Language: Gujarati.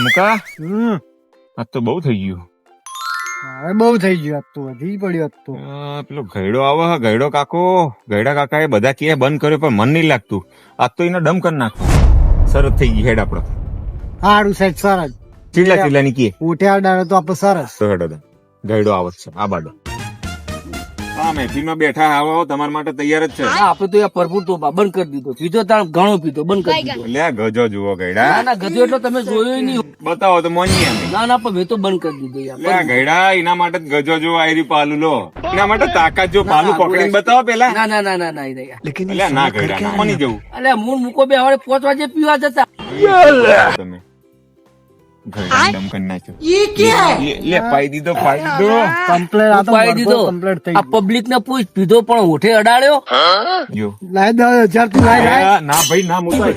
મુકા આ તો બહુ થઈ ગયું. હવે બહુ થઈ ગયું. આજ તો વધી પડ્યું. આજ તો પેલો ગયડો આવે હે, ગયડો કાકો, ગયડા કાકા એ બધા કે બંધ કર્યો પણ મન નહીં લાગતું. આજ તો એને ડમ કરી નાખો. સરસ થઈ ગઈ હેડ આપડે. સારું સાહેબ સરસ. ચીલા ચીલા ની કે ઉઠ્યા ડાળે તો આપણે સરસ. તો હેડો ગયડો આવત છે આ બાડો. હા મહેફિલમાં બેઠા આવો તમારા માટે તૈયાર જ છે. આપડે તો યાર ભરપૂર તો બંધ કરી દીધો. પીધો તાર ઘણો પીધો, બંધ કરી દીધો. લે ગજો જુઓ ગયડા. ના ના ગધો એટલો તમે જોયો નહીં. બતાવો તો મોની અમે. ના ના પણ મેં તો બંધ કરી દીધો યાર. લે ગયડા એના માટે જ ગજો જો આયરી પાલું લો. એના માટે તાકાત જો પાલું પકડીને બતાવો પેલા. ના ના ના ના ના યાર. લે ના ગયડા ના કોની જવું. અલે મૂળ મૂકો બે હવે 5 વાગે પીવા જતા. તમે ગયડા ડમ કરી નાખ્યો. લે પાઈ દીધો કમ્પ્લેટ આ તો પાઈ દીધો. કમ્પ્લેટ થઈ આ પબ્લિક ને પૂછ, પીધો પણ હોઠે અડાડ્યો. જો લાય 10,000 તું લાય. ના ભાઈ ના મુકાય.